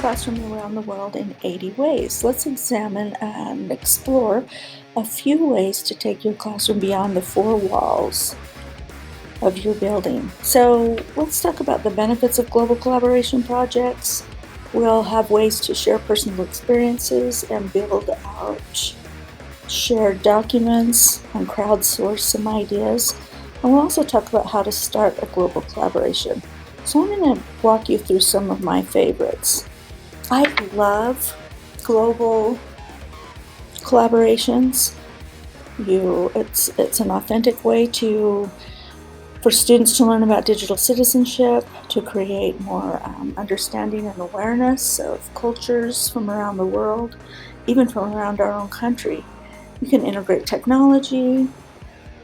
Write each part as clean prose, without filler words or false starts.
classroom around the world in 80 ways. Let's examine and explore a few ways to take your classroom beyond the four walls of your building. So let's talk about the benefits of global collaboration projects. We'll have ways to share personal experiences and build out shared documents and crowdsource some ideas. And we'll also talk about how to start a global collaboration. So I'm going to walk you through some of my favorites. I love global collaborations. It's an authentic way for students to learn about digital citizenship, to create more understanding and awareness of cultures from around the world, even from around our own country. You can integrate technology,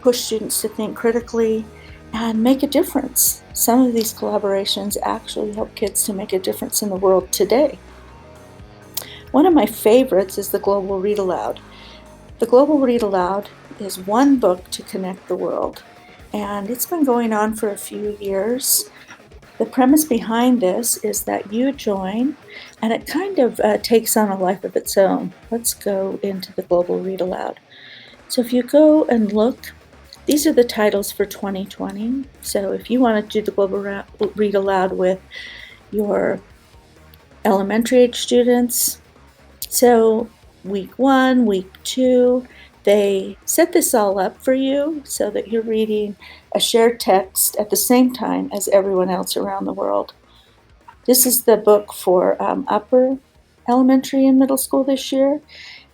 push students to think critically, and make a difference. Some of these collaborations actually help kids to make a difference in the world today. One of my favorites is the Global Read Aloud. The Global Read Aloud is one book to connect the world, and it's been going on for a few years. The premise behind this is that you join, and it kind of takes on a life of its own. Let's go into the Global Read Aloud. So if you go and look, these are the titles for 2020. So if you want to do the Global Read Aloud with your elementary age students, so week 1, week 2, they set this all up for you so that you're reading a shared text at the same time as everyone else around the world. This is the book for upper elementary and middle school this year,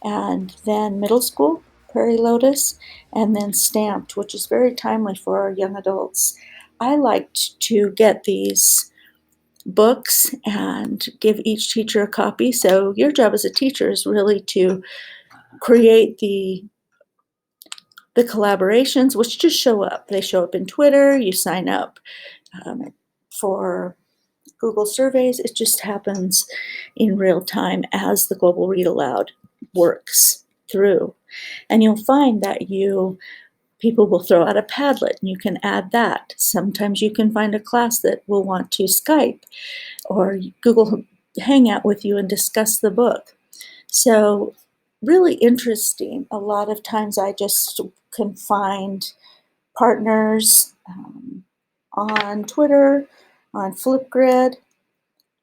and then middle school, Prairie Lotus, and then Stamped, which is very timely for our young adults. I liked to get these books and give each teacher a copy. So your job as a teacher is really to create the collaborations, which just show up. They show up in Twitter. You sign up for Google surveys. It just happens in real time as the Global Read Aloud works through. And you'll find that people will throw out a Padlet, and you can add that. Sometimes you can find a class that will want to Skype or Google Hangout with you and discuss the book. So really interesting. A lot of times I just can find partners on Twitter, on Flipgrid.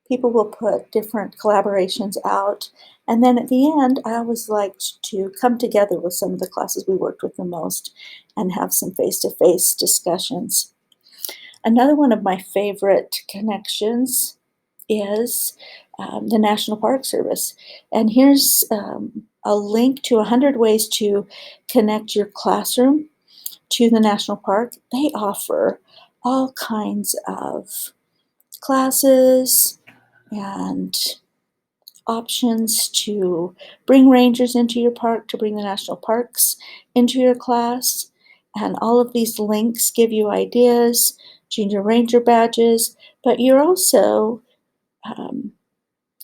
People will put different collaborations out. And then at the end, I always liked to come together with some of the classes we worked with the most and have some face-to-face discussions. Another one of my favorite connections is the National Park Service. And here's a link to 100 ways to connect your classroom to the national park. They offer all kinds of classes and options to bring rangers into your park, to bring the national parks into your class. And all of these links give you ideas, junior ranger badges, but you're also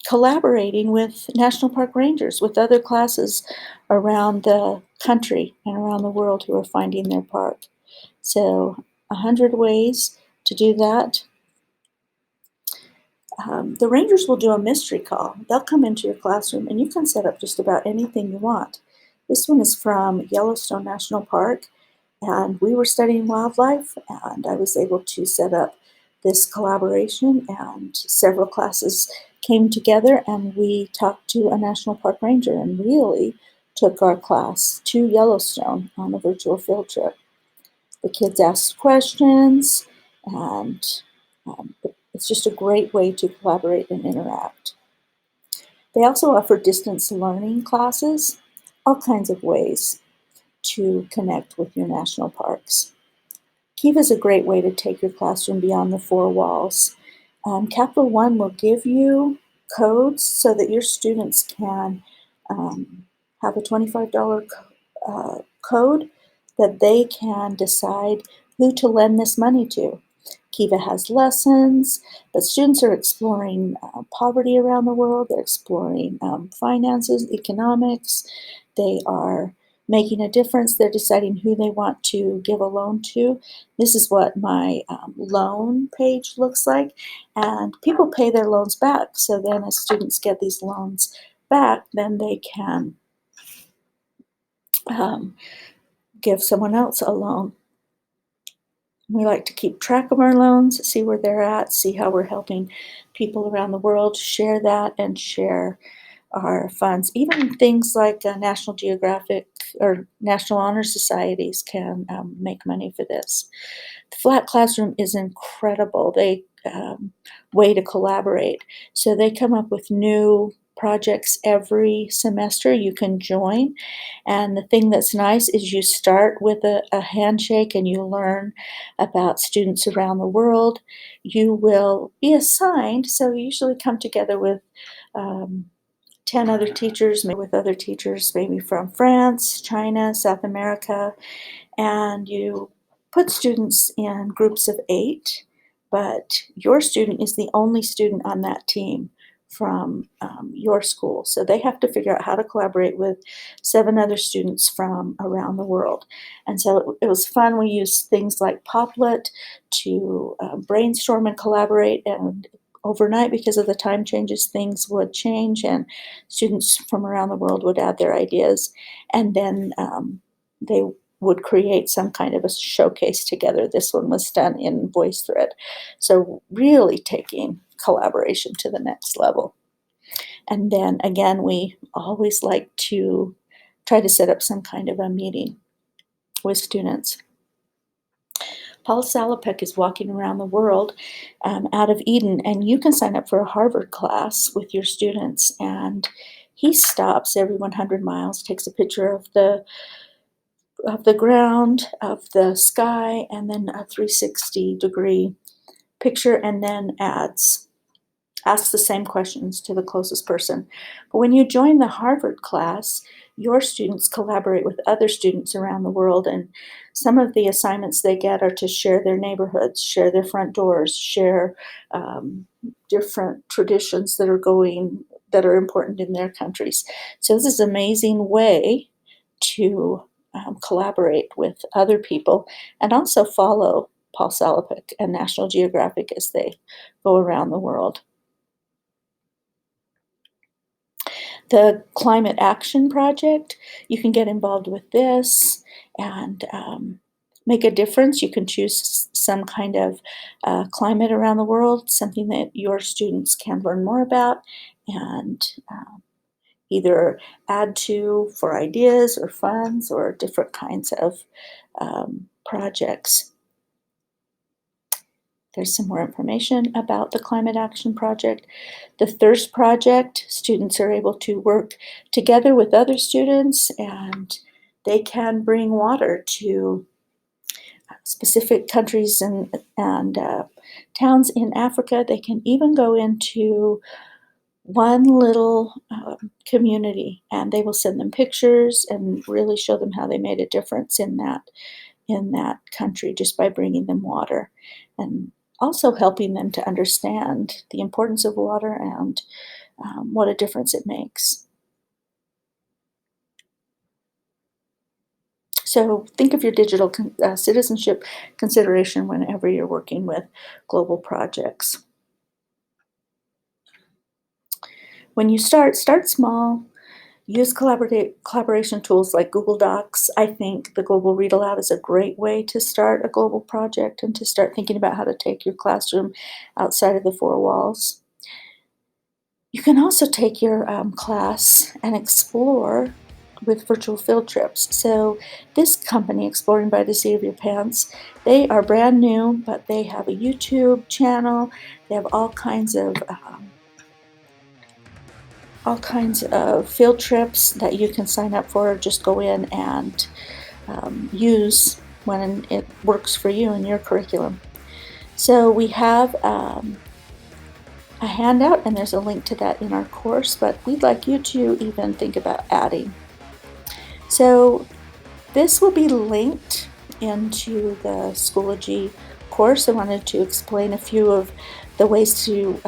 collaborating with national park rangers, with other classes around the country and around the world who are finding their park. So 100 ways to do that. The rangers will do a mystery call. They'll come into your classroom and you can set up just about anything you want. This one is from Yellowstone National Park, and we were studying wildlife, and I was able to set up this collaboration, and several classes came together and we talked to a national park ranger and really took our class to Yellowstone on a virtual field trip. The kids asked questions, and it's just a great way to collaborate and interact. They also offer distance learning classes, all kinds of ways to connect with your national parks. Kiva is a great way to take your classroom beyond the four walls. Capital One will give you codes so that your students can have a $25 code that they can decide who to lend this money to. Kiva has lessons, but students are exploring poverty around the world. They're exploring finances, economics. They are making a difference. They're deciding who they want to give a loan to. This is what my loan page looks like, and people pay their loans back. So then as students get these loans back, then they can um, give someone else a loan. We like to keep track of our loans, see where they're at, see how we're helping people around the world, share that, and share our funds. Even things like National Geographic or National Honor Societies can make money for this. The Flat Classroom is incredible. They way to collaborate. So they come up with new projects every semester you can join. And the thing that's nice is you start with a handshake and you learn about students around the world. You will be assigned, so you usually come together with 10 other teachers, maybe with other teachers, maybe from France, China, South America, and you put students in groups of 8, but your student is the only student on that team from your school. So they have to figure out how to collaborate with 7 other students from around the world. And so it was fun. We used things like Poplet to brainstorm and collaborate, and overnight, because of the time changes, things would change and students from around the world would add their ideas, and then they would create some kind of a showcase together. This one was done in VoiceThread. So really taking collaboration to the next level. And then again, we always like to try to set up some kind of a meeting with students. Paul Salopek is walking around the world out of Eden, and you can sign up for a Harvard class with your students. And he stops every 100 miles, takes a picture of the ground, of the sky, and then a 360-degree picture, and then asks the same questions to the closest person. But when you join the Harvard class, your students collaborate with other students around the world, and some of the assignments they get are to share their neighborhoods, share their front doors, share different traditions that are important in their countries. So this is an amazing way to collaborate with other people and also follow Paul Salopek and National Geographic as they go around the world. The Climate Action Project, you can get involved with this and make a difference. You can choose some kind of climate around the world, something that your students can learn more about and either add to for ideas or funds or different kinds of projects. There's some more information about the Climate Action Project. The Thirst Project, students are able to work together with other students, and they can bring water to specific countries and towns in Africa. They can even go into one little community, and they will send them pictures and really show them how they made a difference in that country just by bringing them water, and also helping them to understand the importance of water and what a difference it makes. So think of your digital citizenship consideration whenever you're working with global projects. When you start small. Use collaboration tools like Google Docs. I think the Global Read Aloud is a great way to start a global project and to start thinking about how to take your classroom outside of the 4 walls. You can also take your class and explore with virtual field trips. So this company, Exploring by the Seat of Your Pants, they are brand new, but they have a YouTube channel. They have all kinds of field trips that you can sign up for, just go in and use when it works for you in your curriculum. So we have a handout, and there's a link to that in our course, but we'd like you to even think about adding. So this will be linked into the Schoology course. I wanted to explain a few of the ways to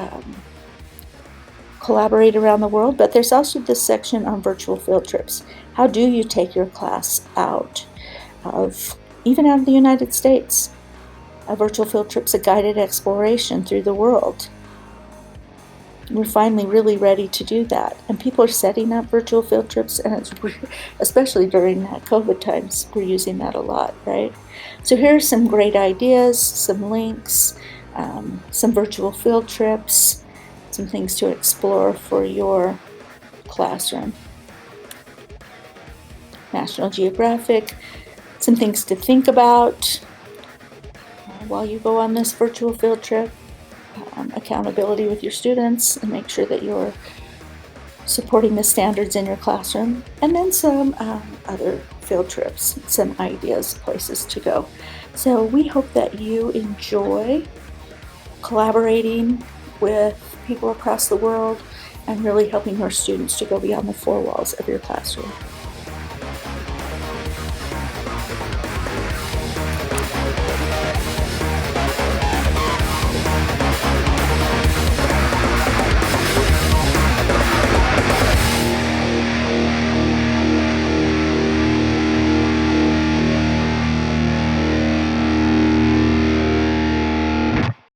collaborate around the world, but there's also this section on virtual field trips. How do you take your class out of, even out of the United States? A virtual field trip's a guided exploration through the world. We're finally really ready to do that. And people are setting up virtual field trips, and especially during COVID times, we're using that a lot, right? So here are some great ideas, some links, some virtual field trips, some things to explore for your classroom. National Geographic, some things to think about while you go on this virtual field trip. Accountability with your students, and make sure that you're supporting the standards in your classroom, and then some other field trips, some ideas, places to go. So we hope that you enjoy collaborating with people across the world and really helping your students to go beyond the four walls of your classroom.